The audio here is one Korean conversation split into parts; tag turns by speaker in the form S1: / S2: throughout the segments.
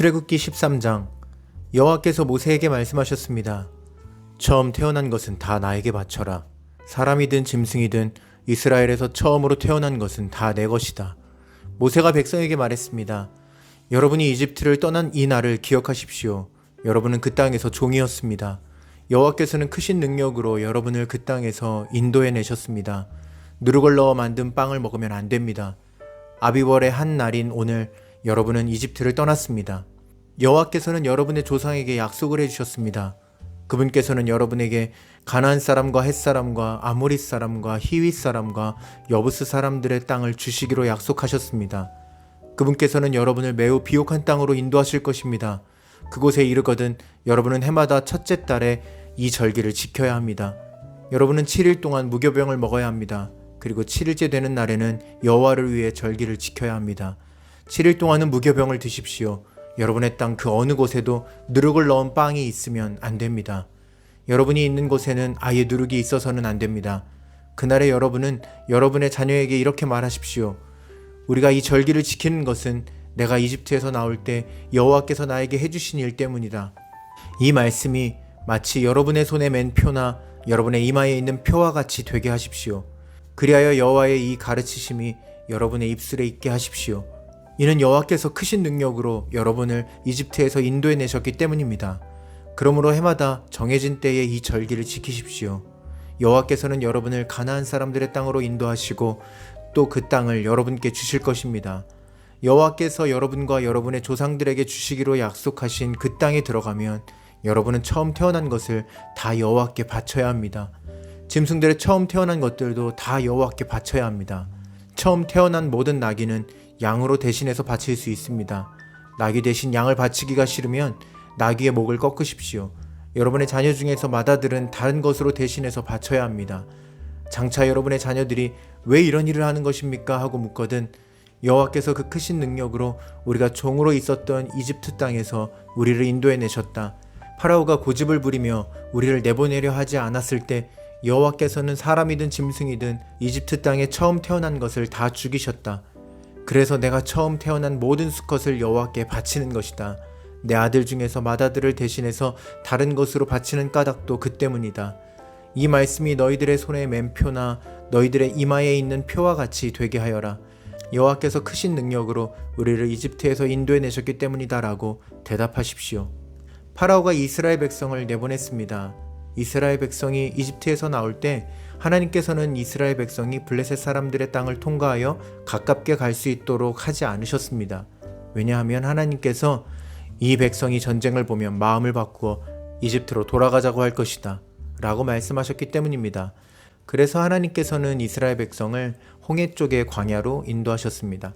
S1: 출애굽기 13장. 여호와께서 모세에게 말씀하셨습니다. 처음 태어난 것은 다 나에게 바쳐라. 사람이든 짐승이든 이스라엘에서 처음으로 태어난 것은 다 내 것이다. 모세가 백성에게 말했습니다. 여러분이 이집트를 떠난 이 날을 기억하십시오. 여러분은 그 땅에서 종이었습니다. 여호와께서는 크신 능력으로 여러분을 그 땅에서 인도해 내셨습니다. 누룩을 넣어 만든 빵을 먹으면 안 됩니다. 아비월의 한 날인 오늘 여러분은 이집트를 떠났습니다. 여호와께서는 여러분의 조상에게 약속을 해주셨습니다. 그분께서는 여러분에게 가나안 사람과 헷 사람과 아모리 사람과 히윗 사람과 여부스 사람들의 땅을 주시기로 약속하셨습니다. 그분께서는 여러분을 매우 비옥한 땅으로 인도하실 것입니다. 그곳에 이르거든 여러분은 해마다 첫째 달에 이 절기를 지켜야 합니다. 여러분은 7일 동안 무교병을 먹어야 합니다. 그리고 7일째 되는 날에는 여호와를 위해 절기를 지켜야 합니다. 7일 동안은 무교병을 드십시오. 여러분의 땅 그 어느 곳에도 누룩을 넣은 빵이 있으면 안 됩니다. 여러분이 있는 곳에는 아예 누룩이 있어서는 안 됩니다. 그날에 여러분은 여러분의 자녀에게 이렇게 말하십시오. 우리가 이 절기를 지키는 것은 내가 이집트에서 나올 때 여호와께서 나에게 해주신 일 때문이다. 이 말씀이 마치 여러분의 손에 맨 표나 여러분의 이마에 있는 표와 같이 되게 하십시오. 그리하여 여호와의 이 가르치심이 여러분의 입술에 있게 하십시오. 이는 여호와께서 크신 능력으로 여러분을 이집트에서 인도해 내셨기 때문입니다. 그러므로 해마다 정해진 때에 이 절기를 지키십시오. 여호와께서는 여러분을 가나안 사람들의 땅으로 인도하시고 또 그 땅을 여러분께 주실 것입니다. 여호와께서 여러분과 여러분의 조상들에게 주시기로 약속하신 그 땅에 들어가면 여러분은 처음 태어난 것을 다 여호와께 바쳐야 합니다. 짐승들의 처음 태어난 것들도 다 여호와께 바쳐야 합니다. 처음 태어난 모든 나귀는 양으로 대신해서 바칠 수 있습니다. 나귀 대신 양을 바치기가 싫으면 나귀의 목을 꺾으십시오. 여러분의 자녀 중에서 맏아들은 다른 것으로 대신해서 바쳐야 합니다. 장차 여러분의 자녀들이 왜 이런 일을 하는 것입니까? 하고 묻거든 여호와께서 그 크신 능력으로 우리가 종으로 있었던 이집트 땅에서 우리를 인도해 내셨다. 파라오가 고집을 부리며 우리를 내보내려 하지 않았을 때 여호와께서는 사람이든 짐승이든 이집트 땅에 처음 태어난 것을 다 죽이셨다. 그래서 내가 처음 태어난 모든 수컷을 여호와께 바치는 것이다. 내 아들 중에서 맏아들을 대신해서 다른 것으로 바치는 까닭도 그 때문이다. 이 말씀이 너희들의 손에 맨 표나 너희들의 이마에 있는 표와 같이 되게 하여라. 여호와께서 크신 능력으로 우리를 이집트에서 인도해 내셨기 때문이다 라고 대답하십시오. 파라오가 이스라엘 백성을 내보냈습니다. 이스라엘 백성이 이집트에서 나올 때 하나님께서는 이스라엘 백성이 블레셋 사람들의 땅을 통과하여 가깝게 갈 수 있도록 하지 않으셨습니다. 왜냐하면 하나님께서 이 백성이 전쟁을 보면 마음을 바꾸어 이집트로 돌아가자고 할 것이다 라고 말씀하셨기 때문입니다. 그래서 하나님께서는 이스라엘 백성을 홍해 쪽의 광야로 인도하셨습니다.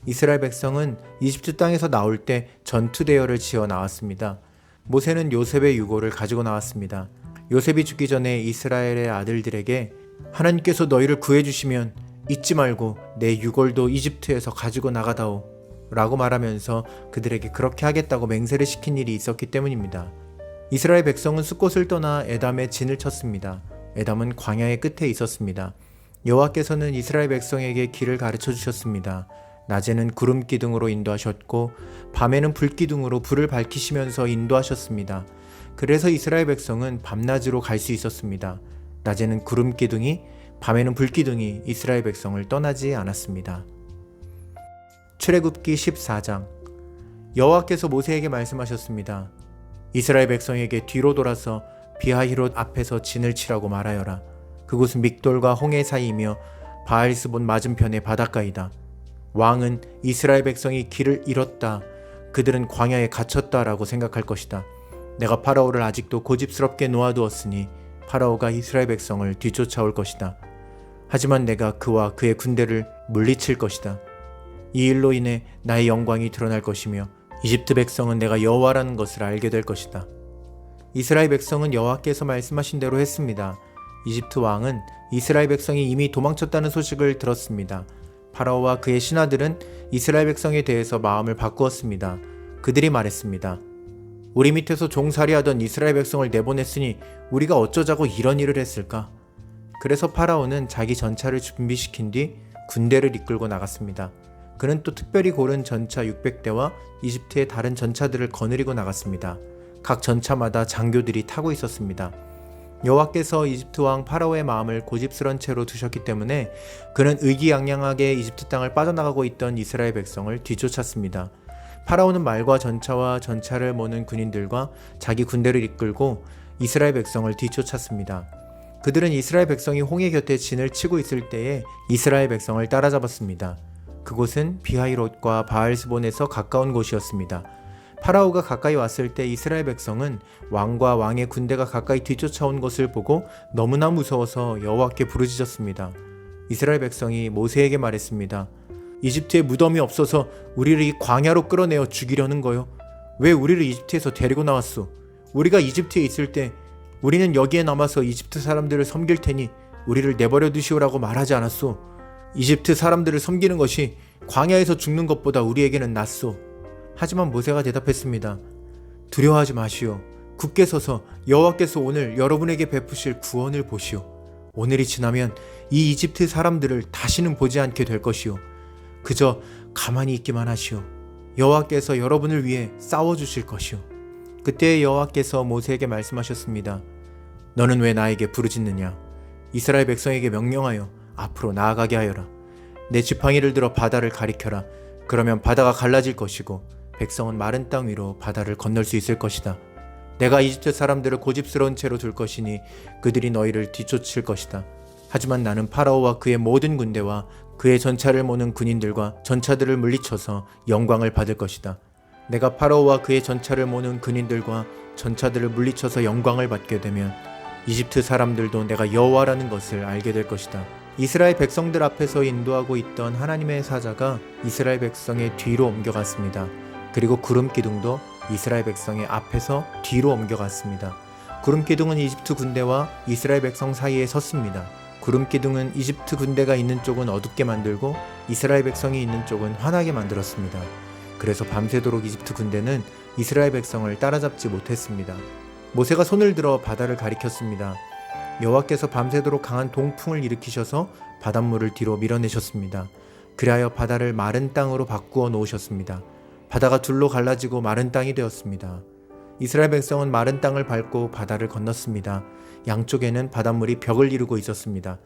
S1: 이스라엘 백성은 이집트 땅에서 나올 때 전투 대열을 지어 나왔습니다. 모세는 요셉의 유고를 가지고 나왔습니다. 요셉이 죽기 전에 이스라엘의 아들들에게 하나님께서 너희를 구해주시면 잊지 말고 내 유골도 이집트에서 가지고 나가다오 라고 말하면서 그들에게 그렇게 하겠다고 맹세를 시킨 일이 있었기 때문입니다. 이스라엘 백성은 숫곳을 떠나 에담에 진을 쳤습니다. 에담은 광야의 끝에 있었습니다. 여호와께서는 이스라엘 백성에게 길을 가르쳐 주셨습니다. 낮에는 구름 기둥으로 인도하셨고 밤에는 불 기둥으로 불을 밝히시면서 인도하셨습니다. 그래서 이스라엘 백성은 밤낮으로 갈 수 있었습니다. 낮에는 구름 기둥이, 밤에는 불 기둥이 이스라엘 백성을 떠나지 않았습니다. 출애굽기 14장. 여호와께서 모세에게 말씀하셨습니다. 이스라엘 백성에게 뒤로 돌아서 비하히롯 앞에서 진을 치라고 말하여라. 그곳은 믹돌과 홍해 사이이며 바알스본 맞은편의 바닷가이다. 왕은 이스라엘 백성이 길을 잃었다, 그들은 광야에 갇혔다 라고 생각할 것이다. 내가 파라오를 아직도 고집스럽게 놓아두었으니 파라오가 이스라엘 백성을 뒤쫓아올 것이다. 하지만 내가 그와 그의 군대를 물리칠 것이다. 이 일로 인해 나의 영광이 드러날 것이며 이집트 백성은 내가 여호와라는 것을 알게 될 것이다. 이스라엘 백성은 여호와께서 말씀하신 대로 했습니다. 이집트 왕은 이스라엘 백성이 이미 도망쳤다는 소식을 들었습니다. 파라오와 그의 신하들은 이스라엘 백성에 대해서 마음을 바꾸었습니다. 그들이 말했습니다. 우리 밑에서 종살이하던 이스라엘 백성을 내보냈으니 우리가 어쩌자고 이런 일을 했을까? 그래서 파라오는 자기 전차를 준비시킨 뒤 군대를 이끌고 나갔습니다. 그는 또 특별히 고른 전차 600대와 이집트의 다른 전차들을 거느리고 나갔습니다. 각 전차마다 장교들이 타고 있었습니다. 여호와께서 이집트 왕 파라오의 마음을 고집스런 채로 두셨기 때문에 그는 의기양양하게 이집트 땅을 빠져나가고 있던 이스라엘 백성을 뒤쫓았습니다. 파라오는 말과 전차와 전차를 모는 군인들과 자기 군대를 이끌고 이스라엘 백성을 뒤쫓았습니다. 그들은 이스라엘 백성이 홍해 곁에 진을 치고 있을 때에 이스라엘 백성을 따라잡았습니다. 그곳은 비하이롯과 바알스본에서 가까운 곳이었습니다. 파라오가 가까이 왔을 때 이스라엘 백성은 왕과 왕의 군대가 가까이 뒤쫓아온 것을 보고 너무나 무서워서 여호와께 부르짖었습니다. 이스라엘 백성이 모세에게 말했습니다. 이집트에 무덤이 없어서 우리를 이 광야로 끌어내어 죽이려는 거요? 왜 우리를 이집트에서 데리고 나왔소? 우리가 이집트에 있을 때 우리는 여기에 남아서 이집트 사람들을 섬길 테니 우리를 내버려 두시오라고 말하지 않았소? 이집트 사람들을 섬기는 것이 광야에서 죽는 것보다 우리에게는 낫소. 하지만 모세가 대답했습니다. 두려워하지 마시오. 굳게 서서 여호와께서 오늘 여러분에게 베푸실 구원을 보시오. 오늘이 지나면 이 이집트 사람들을 다시는 보지 않게 될 것이오. 그저 가만히 있기만 하시오. 여호와께서 여러분을 위해 싸워주실 것이오. 그때 여호와께서 모세에게 말씀하셨습니다. 너는 왜 나에게 부르짖느냐? 이스라엘 백성에게 명령하여 앞으로 나아가게 하여라. 내 지팡이를 들어 바다를 가리켜라. 그러면 바다가 갈라질 것이고 백성은 마른 땅 위로 바다를 건널 수 있을 것이다. 내가 이집트 사람들을 고집스러운 채로 둘 것이니 그들이 너희를 뒤쫓을 것이다. 하지만 나는 파라오와 그의 모든 군대와 그의 전차를 모는 군인들과 전차들을 물리쳐서 영광을 받을 것이다. 내가 파라오와 그의 전차를 모는 군인들과 전차들을 물리쳐서 영광을 받게 되면 이집트 사람들도 내가 여호와라는 것을 알게 될 것이다. 이스라엘 백성들 앞에서 인도하고 있던 하나님의 사자가 이스라엘 백성의 뒤로 옮겨갔습니다. 그리고 구름 기둥도 이스라엘 백성의 앞에서 뒤로 옮겨갔습니다. 구름 기둥은 이집트 군대와 이스라엘 백성 사이에 섰습니다. 구름 기둥은 이집트 군대가 있는 쪽은 어둡게 만들고 이스라엘 백성이 있는 쪽은 환하게 만들었습니다. 그래서 밤새도록 이집트 군대는 이스라엘 백성을 따라잡지 못했습니다. 모세가 손을 들어 바다를 가리켰습니다. 여호와께서 밤새도록 강한 동풍을 일으키셔서 바닷물을 뒤로 밀어내셨습니다. 그리하여 바다를 마른 땅으로 바꾸어 놓으셨습니다. 바다가 둘로 갈라지고 마른 땅이 되었습니다. 이스라엘 백성은 마른 땅을 밟고 바다를 건넜습니다. 양쪽에는 바닷물이 벽을 이루고 있었습니다.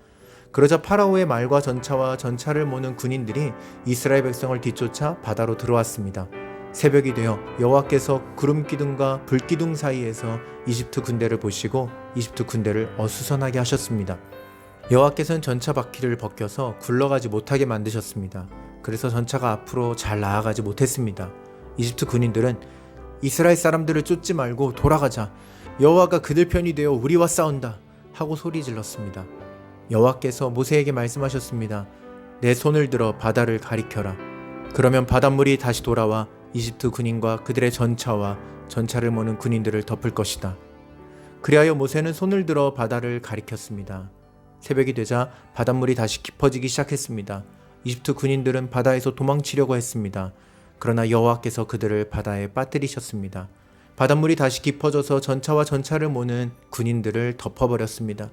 S1: 그러자 파라오의 말과 전차와 전차를 모는 군인들이 이스라엘 백성을 뒤쫓아 바다로 들어왔습니다. 새벽이 되어 여호와께서 구름 기둥과 불 기둥 사이에서 이집트 군대를 보시고 이집트 군대를 어수선하게 하셨습니다. 여호와께서는 전차 바퀴를 벗겨서 굴러가지 못하게 만드셨습니다. 그래서 전차가 앞으로 잘 나아가지 못했습니다. 이집트 군인들은 이스라엘 사람들을 쫓지 말고 돌아가자. 여호와가 그들 편이 되어 우리와 싸운다 하고 소리 질렀습니다. 여호와께서 모세에게 말씀하셨습니다. 내 손을 들어 바다를 가리켜라. 그러면 바닷물이 다시 돌아와 이집트 군인과 그들의 전차와 전차를 모는 군인들을 덮을 것이다. 그리하여 모세는 손을 들어 바다를 가리켰습니다. 새벽이 되자 바닷물이 다시 깊어지기 시작했습니다. 이집트 군인들은 바다에서 도망치려고 했습니다. 그러나 여호와께서 그들을 바다에 빠뜨리셨습니다. 바닷물이 다시 깊어져서 전차와 전차를 모는 군인들을 덮어버렸습니다.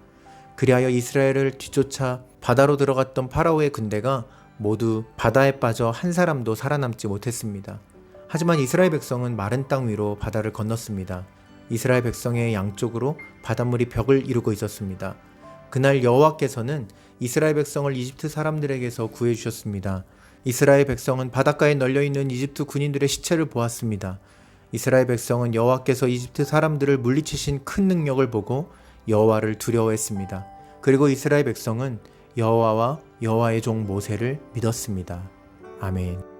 S1: 그리하여 이스라엘을 뒤쫓아 바다로 들어갔던 파라오의 군대가 모두 바다에 빠져 한 사람도 살아남지 못했습니다. 하지만 이스라엘 백성은 마른 땅 위로 바다를 건넜습니다. 이스라엘 백성의 양쪽으로 바닷물이 벽을 이루고 있었습니다. 그날 여호와께서는 이스라엘 백성을 이집트 사람들에게서 구해주셨습니다. 이스라엘 백성은 바닷가에 널려있는 이집트 군인들의 시체를 보았습니다. 이스라엘 백성은 여호와께서 이집트 사람들을 물리치신 큰 능력을 보고 여호와를 두려워했습니다. 그리고 이스라엘 백성은 여호와와 여호와의 종 모세를 믿었습니다. 아멘.